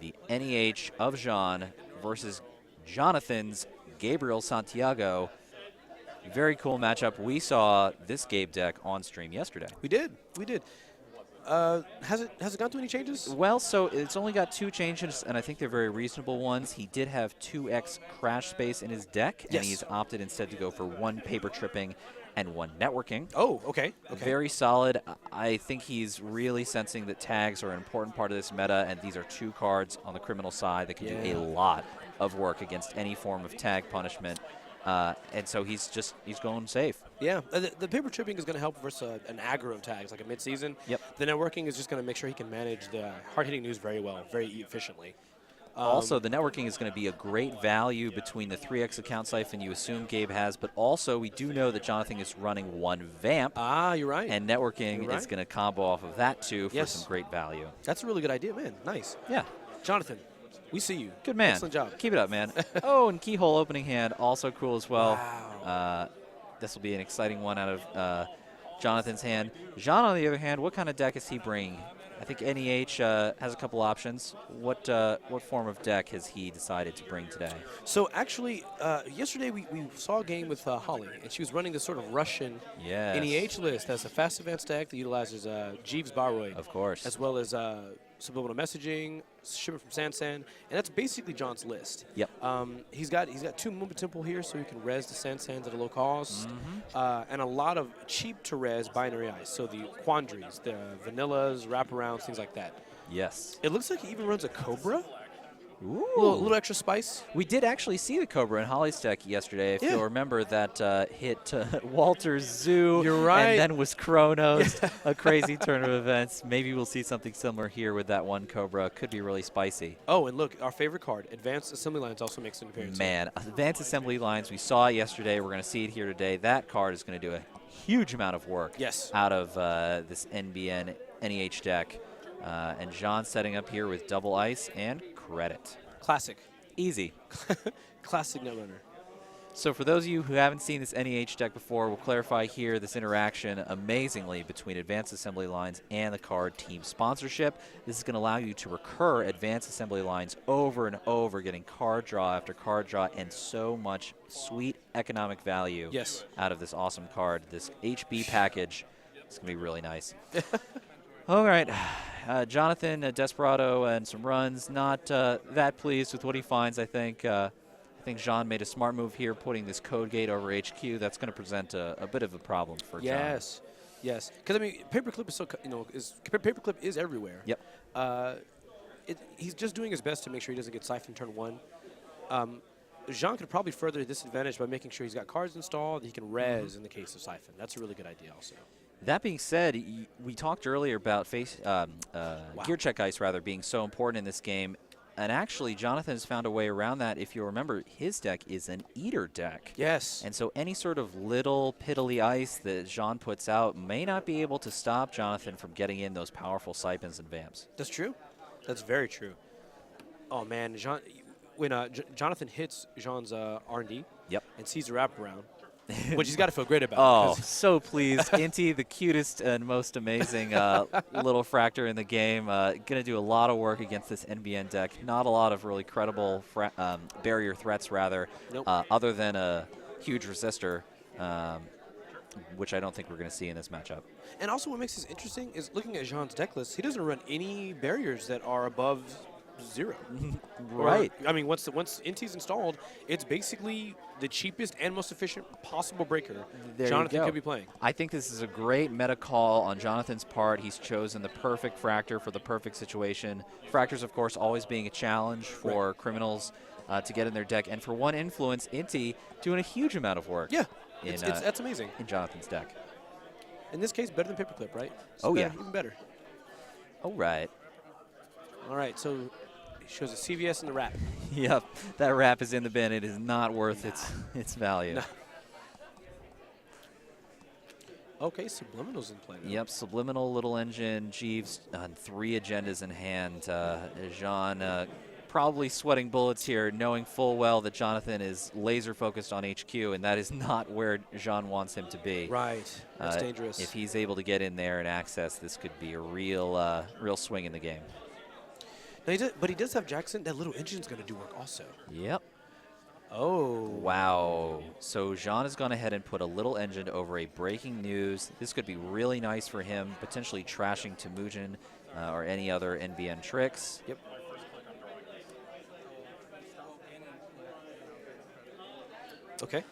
the NEH of Sjohn versus Jonathan's Gabriel Santiago. Very cool matchup. We saw this Gabe deck on stream yesterday. We did. Has it gone through any changes? Well, so it's only got 2 changes, and I think they're very reasonable ones. He did have 2x crash space in his deck, and he's opted instead to go for 1 paper tripping and 1 networking. Oh, okay. Very solid. I think he's really sensing that tags are an important part of this meta, and these are 2 cards on the criminal side that can do a lot of work against any form of tag punishment. And so he's going safe. Yeah, the paper tripping is going to help versus an aggro of tags, like a mid-season. Yep. The networking is just going to make sure he can manage the hard-hitting news very well, very efficiently. Also, the networking is going to be a great value between the 3x account siphon you assume Gabe has, but also we do know that Jonathan is running 1 vamp. Ah, you're right. And networking is going to combo off of that, too, for some great value. That's a really good idea, man. Nice. Yeah. Jonathan, we see you. Good man. Excellent job. Keep it up, man. Oh, and keyhole opening hand, also cool as well. Wow. This will be an exciting one out of Jonathan's hand. Sjohn, on the other hand, what kind of deck is he bringing? I think NEH has a couple options. What form of deck has he decided to bring today? So actually, yesterday we saw a game with Holly, and she was running this sort of Russian NEH list. That's a fast advanced deck that utilizes Jeeves Baroid, of course, as well as subliminal messaging, shipment from Sansan, and that's basically John's list. Yep. He's got 2 Moomba Temple here, so he can res the Sansans at a low cost, and a lot of cheap to res binary ice. So the Quandaries, the vanillas, wraparounds, things like that. Yes. It looks like he even runs a Cobra. Ooh. A little extra spice. We did actually see the Cobra in Holly's deck yesterday. If you'll remember, that hit Walter's Zoo. You're right. And then was Chronos, a crazy turn of events. Maybe we'll see something similar here with that 1 Cobra. Could be really spicy. Oh, and look, our favorite card, Advanced Assembly Lines, also makes an appearance. Man, Advanced Assembly Lines, we saw it yesterday. We're going to see it here today. That card is going to do a huge amount of work out of this NBN NEH deck. And Sjohn setting up here with double ice and credit. Classic. Easy. Classic Netrunner. So for those of you who haven't seen this NEH deck before, we'll clarify here this interaction amazingly between Advanced Assembly Lines and the card Team Sponsorship. This is going to allow you to recur Advanced Assembly Lines over and over, getting card draw after card draw, and so much sweet economic value out of this awesome card. This HB package is going to be really nice. All right. Jonathan, Desperado, and some runs. Not that pleased with what he finds, I think. I think Sjohn made a smart move here, putting this code gate over HQ. That's going to present a bit of a problem for Sjohn. Yes. Because, I mean, Paperclip is so, Paperclip is everywhere. Yep. He's just doing his best to make sure he doesn't get siphoned turn 1. Sjohn could probably further this advantage by making sure he's got cards installed that he can res in the case of siphon. That's a really good idea also. That being said, we talked earlier about gear check ice being so important in this game, and actually Jonathan has found a way around that. If you remember, his deck is an eater deck. Yes. And so any sort of little piddly ice that Sjohn puts out may not be able to stop Jonathan from getting in those powerful siphons and vamps. That's true. That's very true. Oh man, when Jonathan hits Sjohn's R&D and sees the wraparound, which he's got to feel great about. Oh, so pleased. Inti, the cutest and most amazing little fractor in the game. Going to do a lot of work against this NBN deck. Not a lot of really credible barrier threats, other than a huge resistor, which I don't think we're going to see in this matchup. And also what makes this interesting is looking at Sjohn's deck list, he doesn't run any barriers that are above 0. Right. I mean, once Inti's installed, it's basically the cheapest and most efficient possible breaker Jonathan could be playing. I think this is a great meta call on Jonathan's part. He's chosen the perfect fractor for the perfect situation. Fractors, of course, always being a challenge for criminals to get in their deck. And for 1 influence, Inti doing a huge amount of work. Yeah, that's amazing. In Jonathan's deck. In this case, better than Paperclip, right? Even better. All right. All right, so shows a CVS in the wrap. Yep, that wrap is in the bin. It is not worth its value. No. Okay, Subliminal's in play now. Yep, Subliminal, Little Engine, Jeeves on 3 agendas in hand. Sjohn probably sweating bullets here, knowing full well that Jonathan is laser focused on HQ, and that is not where Sjohn wants him to be. Right, that's dangerous. If he's able to get in there and access, this could be a real swing in the game. No, but he does have Jackson. That little engine's going to do work also. Yep. Oh. Wow. So Sjohn has gone ahead and put a little engine over a breaking news. This could be really nice for him, potentially trashing Temujin or any other NBN tricks. Yep. Okay.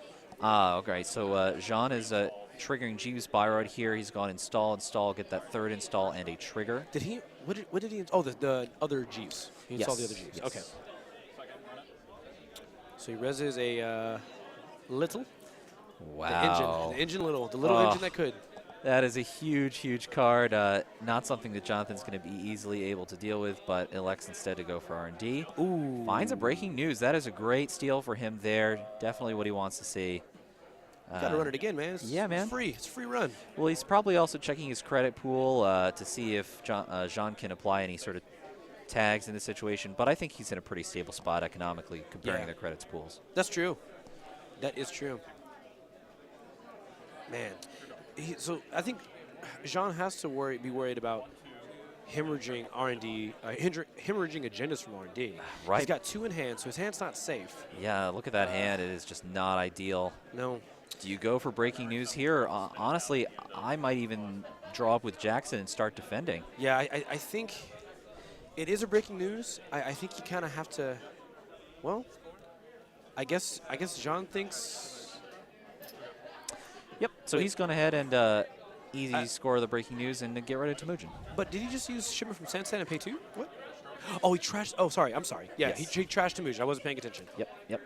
Okay. So Sjohn is triggering G's Byrod here. He's gone install, get that third install and a trigger. Did he? What did he? Oh, the other G's. He installed the other G's. Yes. Okay. So he reses a little. Wow. The engine little. The little engine that could. That is a huge, huge card. Not something that Jonathan's going to be easily able to deal with, but elects instead to go for R&D. Ooh. Finds a breaking news. That is a great steal for him there. Definitely what he wants to see. Got to run it again, man. It's free. It's a free run. Well, he's probably also checking his credit pool to see if Sjohn can apply any sort of tags in this situation. But I think he's in a pretty stable spot economically comparing their credits pools. That's true. That is true. Man. So I think Sjohn has to be worried about hemorrhaging R&D, hemorrhaging agendas from R&D. Right. He's got 2 in hand, so his hand's not safe. Yeah, look at that hand. It is just not ideal. No. Do you go for breaking news here? Honestly, I might even draw up with Jackson and start defending. Yeah, I think it is a breaking news. I think you kind of have to, well, I guess Sjohn thinks. Yep. So he's gone ahead and easy score the breaking news and get rid of Temujin. But did he just use shipment from Sansan and pay 2? What? Oh, he trashed. Oh, sorry. I'm sorry. Yeah, Yes. he trashed Temujin. I wasn't paying attention. Yep.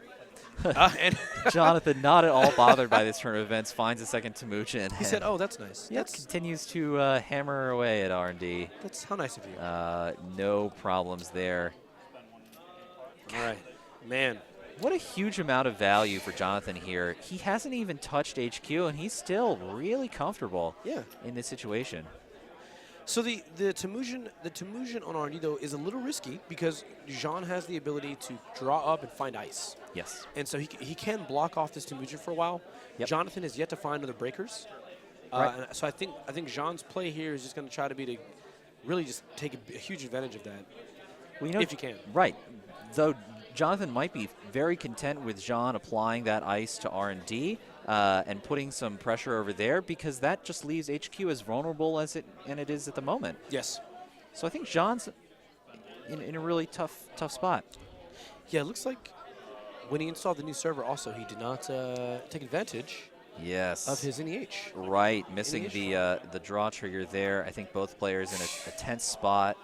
And Jonathan, not at all bothered by this turn of events, finds a second Temujin. he said, "Oh, that's nice." Yep, continues to hammer away at R&D. That's how nice of you. No problems there. All right, man. What a huge amount of value for Jonathan here. He hasn't even touched HQ, and he's still really comfortable in this situation. So the Temujin on R&D, though, is a little risky because Sjohn has the ability to draw up and find ice. Yes. And so he can block off this Temujin for a while. Yep. Jonathan has yet to find other breakers. Right. And so I think Sjohn's play here is just going to try to be to really just take a huge advantage of that. Well, you know, if you can. Right. Though Jonathan might be very content with Sjohn applying that ice to R&D and putting some pressure over there because that just leaves HQ as vulnerable as it is at the moment. Yes. So I think Sjohn's in a really tough spot. Yeah, it looks like when he installed the new server also, he did not take advantage of his NEH. Right, missing the draw trigger there. I think both players in a tense spot.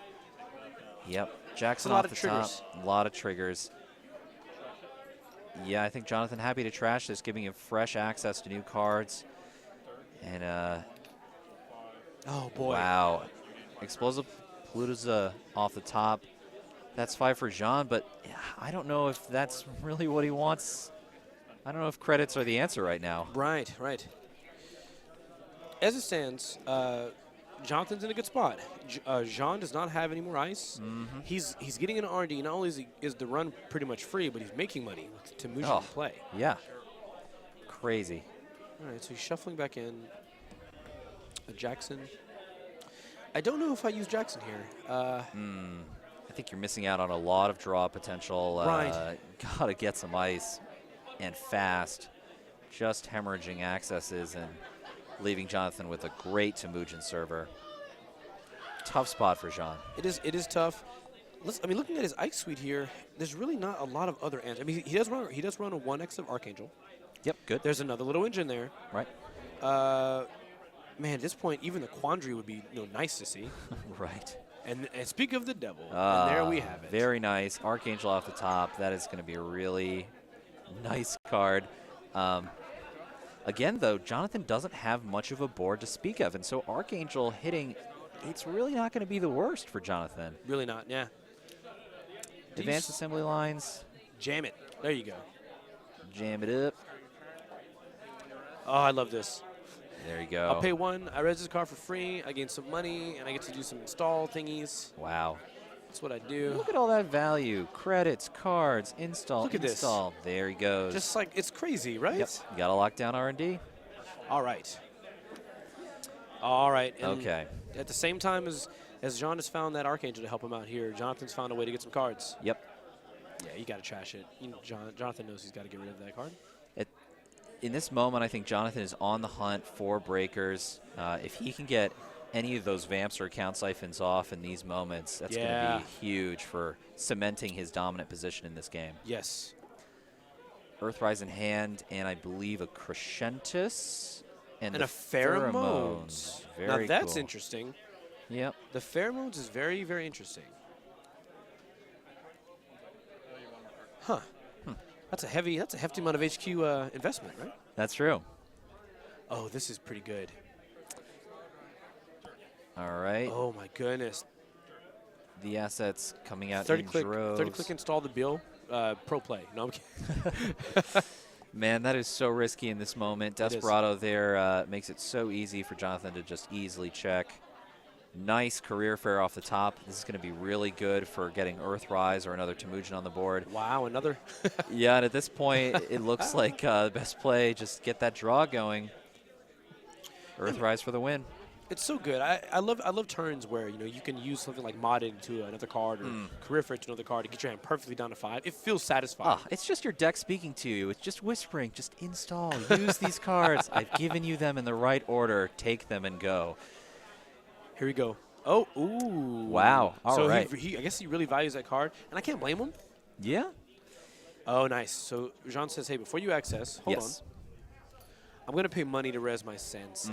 Yep, Jackson off the top. A lot of triggers. Yeah, I think Jonathan happy to trash this, giving him fresh access to new cards. And, oh, boy. Wow. Explosive Pluto's off the top. That's 5 for Sjohn, but I don't know if that's really what he wants. I don't know if credits are the answer right now. Right. As it stands, Jonathan's in a good spot. Sjohn does not have any more ice. Mm-hmm. He's getting into R&D. Not only is the run pretty much free, but he's making money with Temujin in play. Yeah. Crazy. All right, so he's shuffling back in. Jackson. I don't know if I use Jackson here. I think you're missing out on a lot of draw potential. Right. Gotta get some ice and fast. Just hemorrhaging accesses and leaving Jonathan with a great Temujin server. Tough spot for Sjohn. It is tough. Looking at his ice suite here, there's really not a lot of other answers. I mean, he does run a 1x of Archangel. Yep, good. There's another little engine there. Right. Man, at this point, even the Quandary would be nice to see. Right. And speak of the devil, and there we have it. Very nice. Archangel off the top. That is going to be a really nice card. Again, though, Jonathan doesn't have much of a board to speak of, and so Archangel hitting, it's really not going to be the worst for Jonathan. Really not, yeah. Advanced assembly lines. Jam it. There you go. Jam it up. Oh, I love this. There you go. I'll pay 1. I res this car for free. I gain some money, and I get to do some install thingies. Wow. That's what I do. Look at all that value. Credits, cards, install, Look at install. this. There he goes. Just like, it's crazy, right? Yep. You got to lock down R&D. All right. And okay. at the same time as as Sjohn has found that Archangel to help him out here, Jonathan's found a way to get some cards. Yep. Yeah, you got to trash it. You know, Jonathan knows he's got to get rid of that card. In this moment, I think Jonathan is on the hunt for breakers. If he can get any of those vamps or account siphons off in these moments, that's going to be huge for cementing his dominant position in this game. Yes. Earthrise in hand, and I believe a Crescentus. And a Pheromones. Very now that's cool. interesting. Yep. The Pheromones is very, very interesting. Huh. That's a hefty amount of HQ investment, right? That's true. Oh, this is pretty good. All right. Oh my goodness. The assets coming out 30 in click, droves. 30 click install the bill. Pro play. No, I'm kidding. Man, that is so risky in this moment. Desperado there makes it so easy for Jonathan to just easily check. Nice career fair off the top. This is going to be really good for getting Earthrise or another Temujin on the board. Wow, another. Yeah, and at this point, it looks like the best play, just get that draw going. Earthrise for the win. It's so good. I love turns where you can use something like modded to another card or career fair to another card to get your hand perfectly down to 5. It feels satisfying. It's just your deck speaking to you. It's just whispering. Just install. Use these cards. I've given you them in the right order. Take them and go. Here we go. Oh, ooh. Wow. All right. I guess he really values that card, and I can't blame him. Yeah. Oh, nice. So Sjohn says, hey, before you access, hold on. I'm going to pay money to res my Sensei.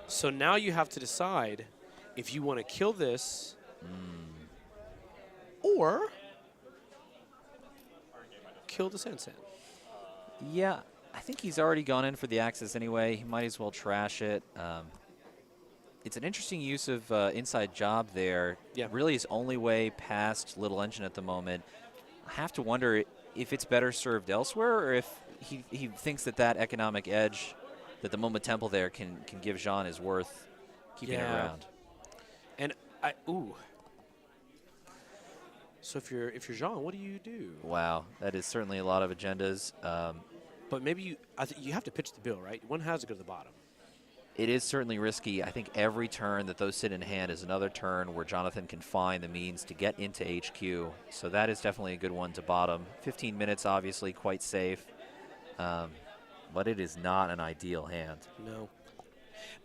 So now you have to decide if you want to kill this or kill the Sensei. Yeah, I think he's already gone in for the access anyway. He might as well trash it. It's an interesting use of inside job there. Yeah. Really his only way past Little Engine at the moment. I have to wonder if it's better served elsewhere or if he thinks that economic edge that the Moma Temple there can give Sjohn is worth keeping it around. And so if you're Sjohn, what do you do? Wow, that is certainly a lot of agendas. But maybe you have to pitch the bill, right? One has to go to the bottom. It is certainly risky. I think every turn that those sit in hand is another turn where Jonathan can find the means to get into HQ. So that is definitely a good one to bottom. 15 minutes, obviously, quite safe. But it is not an ideal hand. No.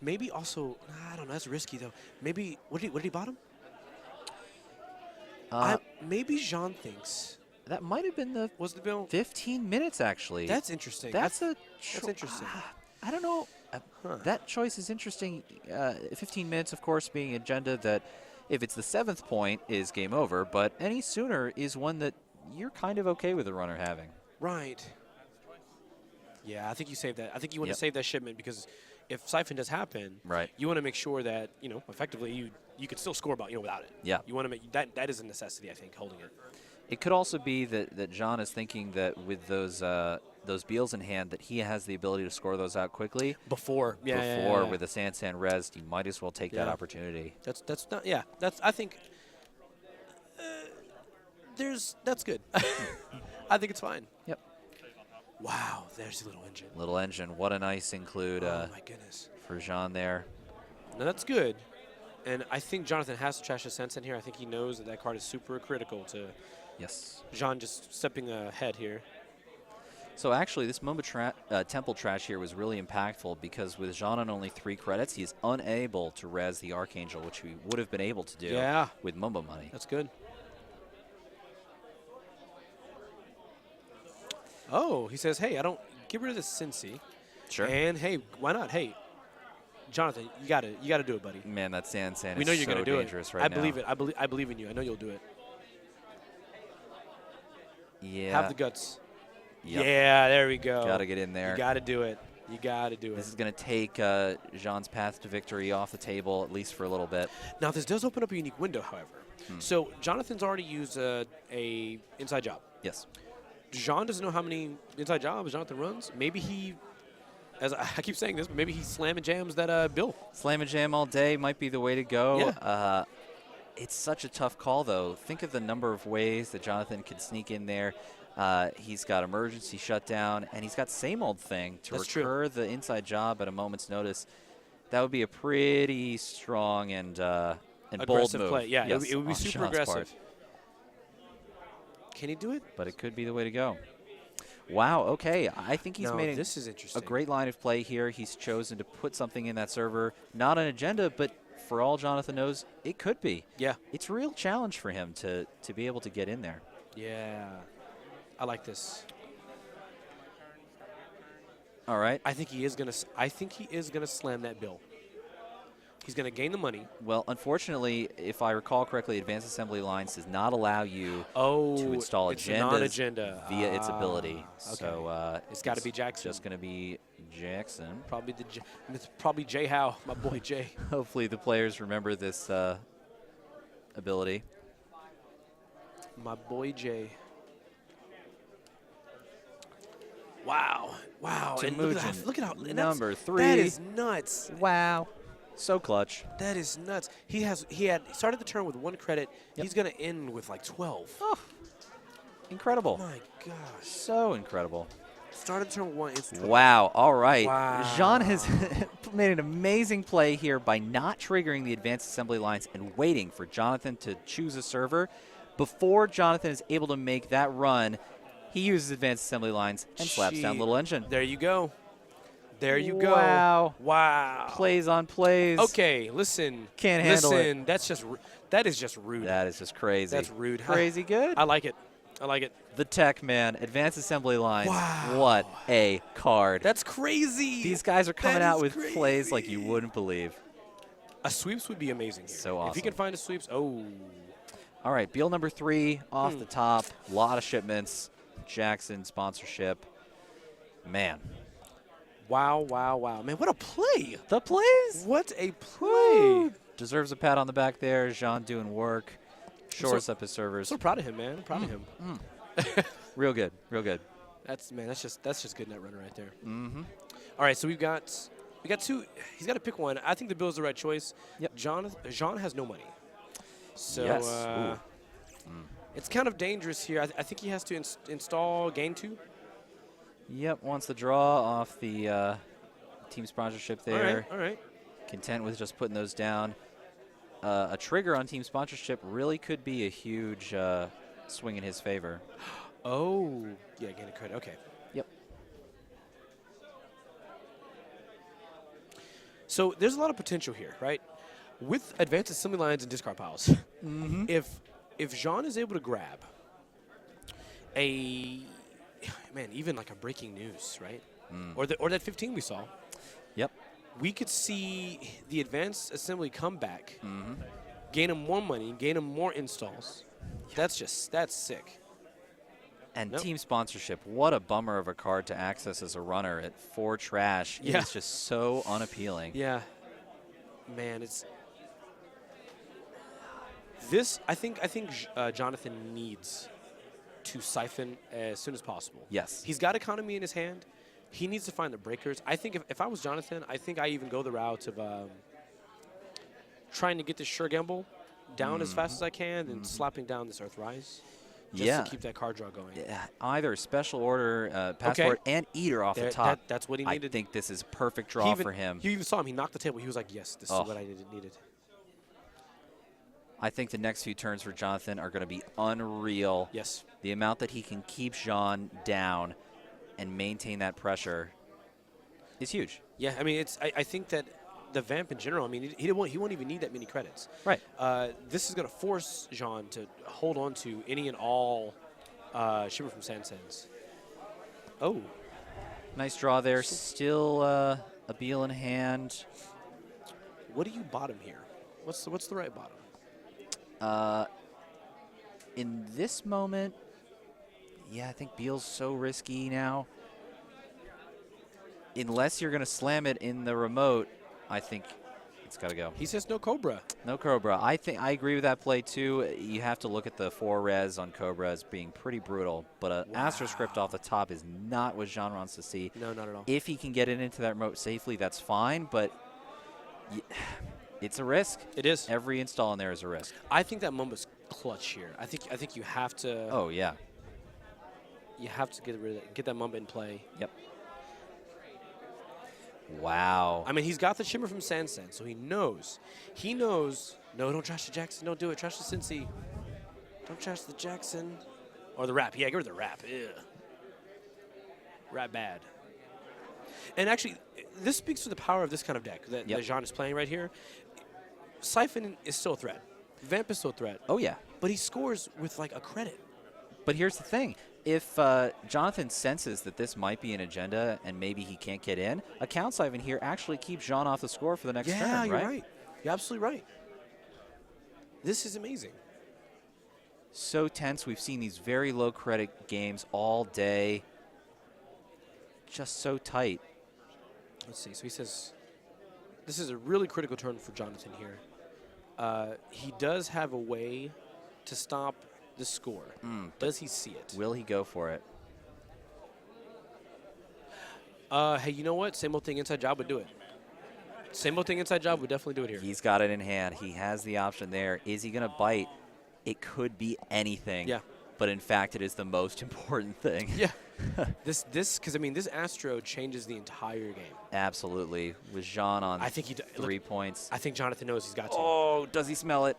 Maybe also, I don't know, that's risky, though. Maybe, what did he bottom? Maybe Sjohn thinks. That might have been the bill? 15 minutes, actually. That's interesting. That's interesting. I don't know. That choice is interesting. 15 minutes, of course, being an agenda that if it's the 7th point is game over, but any sooner is one that you're kind of okay with the runner having. Right. Yeah, I think you save that. I think you want to save that shipment because if Siphon does happen, you want to make sure that, effectively you could still score without it. Yeah. You want to make that is a necessity, I think, holding it. It could also be that Sjohn is thinking that with those Beals in hand that he has the ability to score those out quickly. Before with the Sansan res, you might as well take that opportunity. That's not I think that's good. I think it's fine. Yep. Wow, there's the Little Engine. Little Engine, what a nice include oh my goodness. For Sjohn there. No, that's good. And I think Jonathan has to trash his sense in here. I think he knows that card is super critical to Sjohn just stepping ahead here. So actually, this Moma Temple trash here was really impactful because with Sjohn on only 3 credits, he is unable to res the Archangel, which he would have been able to do with Moma money. That's good. Oh, he says, hey, I don't get rid of this Cincy. Sure. And hey, why not? Hey, Jonathan, you gotta do it, buddy. Man, that Sansan we know is you're so gonna do dangerous it. right now. I believe it. I believe in you. I know you'll do it. Yeah. Have the guts. Yep. Yeah, there we go. Gotta get in there. You gotta do it. You gotta do it. This is gonna take Sjohn's path to victory off the table, at least for a little bit. Now, this does open up a unique window, however. So Jonathan's already used a inside job. Yes. Sjohn doesn't know how many inside jobs Jonathan runs. Maybe he, as I keep saying this, but maybe he slam and jams that bill. Slam and jam all day might be the way to go. Yeah. It's such a tough call, though. Think of the number of ways that Jonathan can sneak in there. He's got emergency shutdown, and he's got same old thing to recur the inside job at a moment's notice. That would be a pretty strong and And aggressive bold move. play. Yeah, yes, it would be on super Sean's aggressive. part. Can he do it? But it could be the way to go. Wow, okay. I think he's made this is interesting. a great line of play here. He's chosen to put something in that server. Not an agenda, but for all Jonathan knows, it could be. Yeah. It's a real challenge for him to be able to get in there. Yeah. I like this. All right. I think he is gonna slam that bill. He's gonna gain the money. Well, unfortunately, if I recall correctly, Advanced Assembly Lines does not allow you to install it's agendas a non-agenda via its ability. Okay. So it's got to be Jackson. Just going to be Jackson. It's probably Jay Howe, my boy Jay. Hopefully the players remember this ability. My boy Jay. Wow. And look at how number 3. That is nuts. Wow. So clutch. That is nuts. He had started the turn with 1 credit. Yep. He's going to end with like 12. Oh, incredible. Oh my gosh. So incredible. Started the turn with 1. It's 12. Wow. All right. Wow. Sjohn has made an amazing play here by not triggering the Advanced Assembly Lines and waiting for Jonathan to choose a server. Before Jonathan is able to make that run, he uses Advanced Assembly Lines and slaps down Little Engine. There you go. There you go. Wow. Plays on plays. Okay, listen. Can't handle it. Listen, that is just rude. That is just crazy. That's rude. Crazy good. I like it. I like it. The Tech Man, Advanced Assembly Lines. Wow. What a card. That's crazy. These guys are coming out with crazy. plays like you wouldn't believe. A sweeps would be amazing here. So awesome. If he can find a sweeps, oh. All right, Beal number 3 off the top. A lot of shipments. Jackson sponsorship. Man. Wow. Man, what a play. The plays. What a play. Woo. Deserves a pat on the back there. Sjohn doing work. Shores up his servers. So proud of him, man. I'm proud of him. Real good. Real good. That's just good Netrunner right there. Mm-hmm. All right, so we got 2. He's got to pick one. I think the Bill's the right choice. Yep. Sjohn has no money. So Yes. it's kind of dangerous here. I think he has to install Gain 2. Yep, wants the draw off the team sponsorship there. All right. Content with just putting those down. A trigger on team sponsorship really could be a huge swing in his favor. Oh, yeah, gain a credit. Okay. Yep. So there's a lot of potential here, right? With Advanced Assembly Lines and discard piles. If Sjohn is able to grab even like a breaking news, right? Or that 15 we saw. Yep. We could see the Advanced Assembly come back, gain him more money, gain him more installs. That's sick. And team sponsorship, what a bummer of a card to access as a runner at 4 trash. Yeah. It's just so unappealing. Yeah. Man, it's this. I think Jonathan needs to siphon as soon as possible. Yes. He's got economy in his hand. He needs to find the breakers. I think if I was Jonathan, I think I even go the route of trying to get this Sure Gamble down as fast as I can and slapping down this Earthrise. Just to keep that card draw going. Yeah, either special order, passport, and eater off the top. That's what he needed. I think this is a perfect draw for him. You even saw him. He knocked the table. He was like, yes, this is what I needed. I think the next few turns for Jonathan are going to be unreal. Yes. The amount that he can keep Sjohn down and maintain that pressure is huge. Yeah, I mean, I think that the Vamp in general, I mean, he won't even need that many credits. Right. This is going to force Sjohn to hold on to any and all Shimmer from Sansens. Oh. Nice draw there. Still a Beal in hand. What do you bottom here? What's the right bottom? In this moment, yeah, I think Beal's so risky now. Unless you're going to slam it in the remote, I think it's got to go. He says no Cobra. No Cobra. I agree with that play too. You have to look at the 4 res on Cobra as being pretty brutal, but an Astro Script off the top is not what Sjohn wants to see. No, not at all. If he can get it into that remote safely, that's fine, but it's a risk. It is. Every install in there is a risk. I think that Mumba's clutch here. I think you have to. Oh yeah. You have to get that Mumba in play. Yep. Wow. I mean, he's got the Shimmer from Sansen, so he knows No, don't trash the Jackson. Don't do it. Trash the Cincy. Don't trash the Jackson. Or the Rap. Yeah, get rid of the Rap. Ew. Rap bad. And actually, this speaks to the power of this kind of deck that Sjohn is playing right here. Siphon is still a threat. Vamp is still a threat. Oh, yeah. But he scores with, like, a credit. But here's the thing. If Jonathan senses that this might be an agenda and maybe he can't get in, a Count Siphon here actually keeps Sjohn off the score for the next turn, right? Yeah, you're right. You're absolutely right. This is amazing. So tense. We've seen these very low credit games all day. Just so tight. Let's see. So he says this is a really critical turn for Jonathan here. He does have a way to stop the score. Does he see it? Will he go for it? Hey, you know what? Same old thing inside job would do it. Same old thing inside job would definitely do it here. He's got it in hand. He has the option there. Is he going to bite? It could be anything. Yeah. But in fact, it is the most important thing. Yeah. Because I mean, this Astro changes the entire game. Absolutely. With Sjohn on I think 3 points. I think Jonathan knows he's got to. Oh, does he smell it?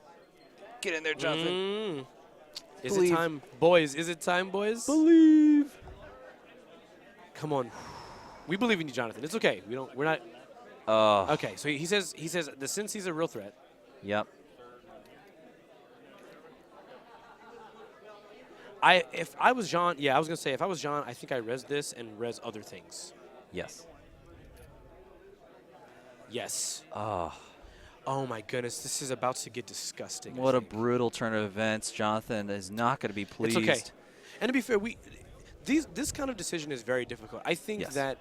Get in there, Jonathan. Is it time, boys? Is it time, boys? Believe. Come on. We believe in you, Jonathan. It's okay. We're not. Okay, so he says the Cincy's a real threat. Yep. If I was Sjohn, I was gonna say if I was Sjohn, I think I res this and res other things. Yes. Yes. Oh. Oh my goodness, this is about to get disgusting. What a brutal turn of events. Jonathan is not going to be pleased. It's okay. And to be fair, this kind of decision is very difficult. I think that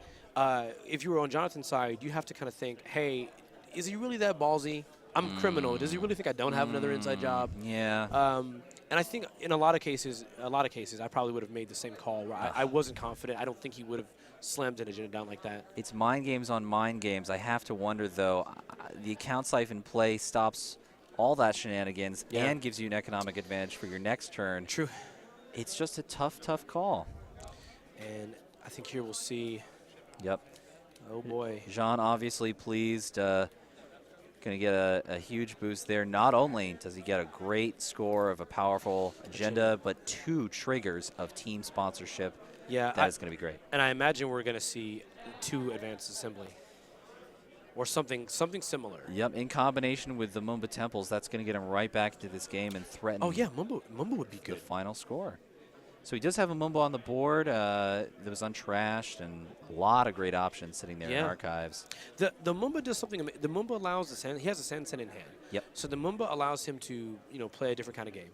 if you were on Jonathan's side, you have to kind of think, hey, is he really that ballsy? I'm a criminal. Does he really think I don't have another inside job? Yeah. And I think in a lot of cases, I probably would have made the same call where I wasn't confident. I don't think he would have slammed an agenda down like that. It's mind games on mind games. I have to wonder, though, the account siphon play stops all that shenanigans and gives you an economic advantage for your next turn. True. It's just a tough, tough call. And I think here we'll see. Yep. Oh, boy. Sjohn obviously pleased. Going to get a huge boost there. Not only does he get a great score of a powerful agenda, but 2 triggers of team sponsorship. Yeah, that is going to be great. And I imagine we're going to see 2 advanced assembly or something similar. Yep, in combination with the Mumba Temples, that's going to get him right back into this game and threaten Mumba would be good. The final score. So he does have a Mumba on the board that was untrashed, and a lot of great options sitting there in archives. The Mumba does something. The Mumba allows the Sand. He has a Sand in hand. Yep. So the Mumba allows him to play a different kind of game.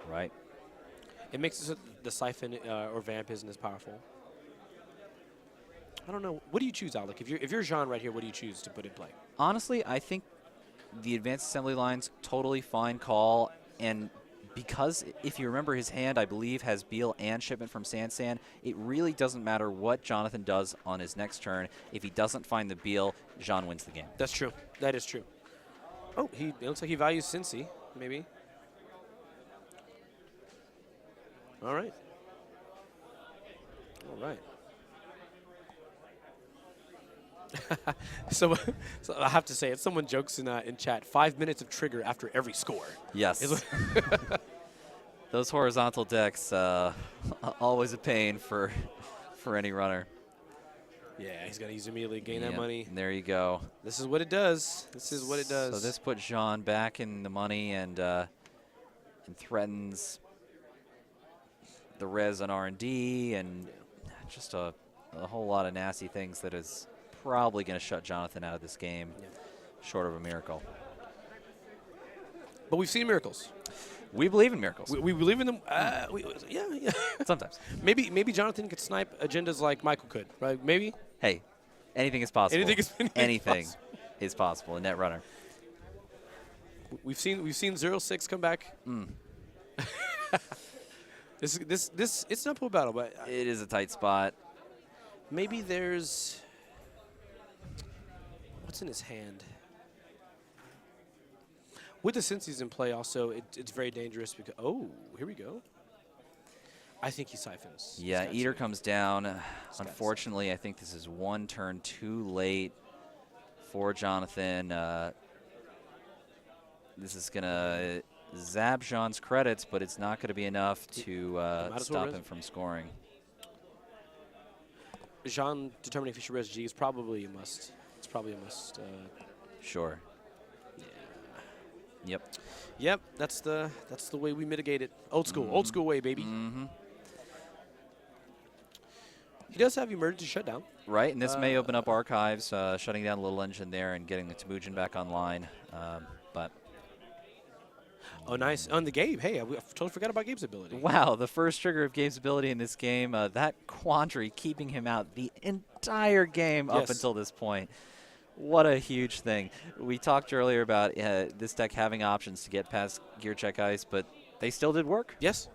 Right. It makes it so the Siphon or Vamp isn't as powerful. I don't know. What do you choose, Alec? If you're Sjohn right here, what do you choose to put in play? Honestly, I think the advanced assembly line's totally fine call, and because if you remember his hand, I believe, has Beal and Shipment from Sansan, it really doesn't matter what Jonathan does on his next turn. If he doesn't find the Beal, Sjohn wins the game. That's true. That is true. Oh, it looks like he values Cincy, maybe. All right. All right. So I have to say it. Someone jokes in chat, 5 minutes of trigger after every score. Yes. Those horizontal decks, always a pain for any runner. Yeah, he's going to use immediately, gain that money. And there you go. This is what it does. This is what it does. So this puts Sjohn back in the money and threatens the res on R&D and just a whole lot of nasty things that is probably going to shut Jonathan out of this game, short of a miracle. But we've seen miracles. We believe in miracles. We believe in them. Yeah. Sometimes. Maybe Jonathan could snipe agendas like Michael could, right? Maybe. Hey, anything is possible. Anything is possible in Netrunner. We've seen 0-6 come back. This it's not a pool battle, but it is a tight spot. Maybe there's what's in his hand. With the Cincy's in play, also it's very dangerous because here we go. I think he siphons. Yeah, Eater comes down. Unfortunately, I think this is one turn too late for Jonathan. This is going to zap Sjohn's credits, but it's not going to be enough to stop him from scoring. Sjohn determining if he should res G is probably a must. It's probably a must. Sure. Yeah. Yep. Yep. That's the way we mitigate it. Old school way, baby. He does have emergency shutdown. Right, and this may open up archives, shutting down the little engine there and getting the Temujin back online. But oh, nice. On the Gabe. Hey, I totally forgot about Gabe's ability. wow, the first trigger of Gabe's ability in this game, that quandary keeping him out the entire game up until this point. What a huge thing. We talked earlier about this deck having options to get past Gear Check Ice, but they still did work. Yes.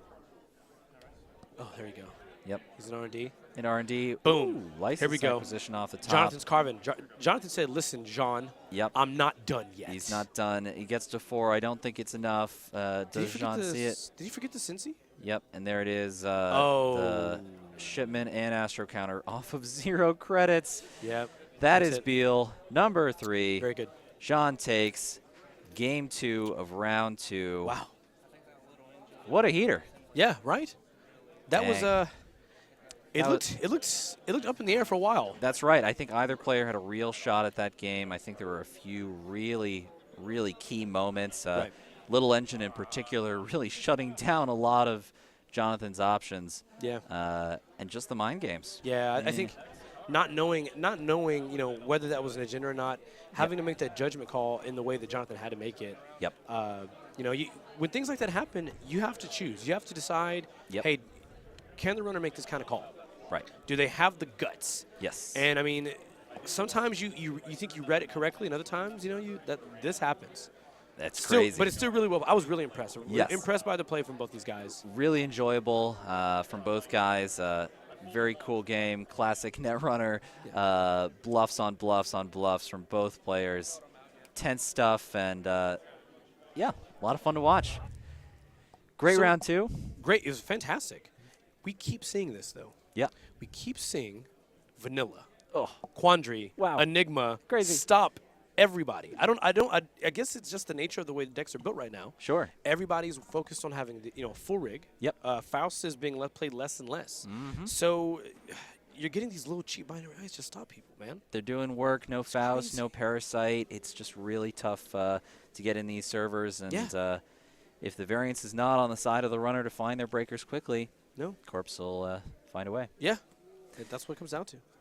Oh, there you go. Yep. He's in R&D. In R&D. Boom. Ooh, license Here we go. acquisition off the top. Jonathan's carving. Jonathan said, listen, Sjohn, I'm not done yet. He's not done. He gets to 4. I don't think it's enough. Does Sjohn see it? Did he forget the Cincy? Yep, and there it is. The shipment and Astro counter off of 0 credits. Yep. That is Beal, number 3. Very good. Sjohn takes game 2 of round 2. Wow. What a heater. Yeah, right? That was it looked up in the air for a while. That's right. I think either player had a real shot at that game. I think there were a few really, really key moments. Right. Little Engine in particular really shutting down a lot of Jonathan's options. Yeah. And just the mind games. Yeah, I think not knowing, whether that was an agenda or not, having to make that judgment call in the way that Jonathan had to make it. Yep. When things like that happen, you have to choose. You have to decide, hey, can the runner make this kind of call? Right. Do they have the guts? Yes. And I mean, sometimes you think you read it correctly, and other times, this happens. That's crazy. But it's still really well. I was really impressed. Yes. Impressed by the play from both these guys. Really enjoyable from both guys. Very cool game. Classic Netrunner. Bluffs on bluffs on bluffs from both players. Tense stuff, and yeah, a lot of fun to watch. Great round 2. Great. It was fantastic. We keep seeing this, though. Yeah. We keep seeing Vanilla, Oh, Quandary, wow. Enigma, Crazy. Stop everybody. I guess it's just the nature of the way the decks are built right now. Sure. Everybody's focused on having the, full rig. Yep. Faust is being played less and less. So you're getting these little cheap binary eyes. Just stop people, man. They're doing work. No Faust, crazy. no Parasite. It's just really tough to get in these servers. And if the variance is not on the side of the runner to find their breakers quickly, No. Corpse will find a way. Yeah. That's what it comes down to.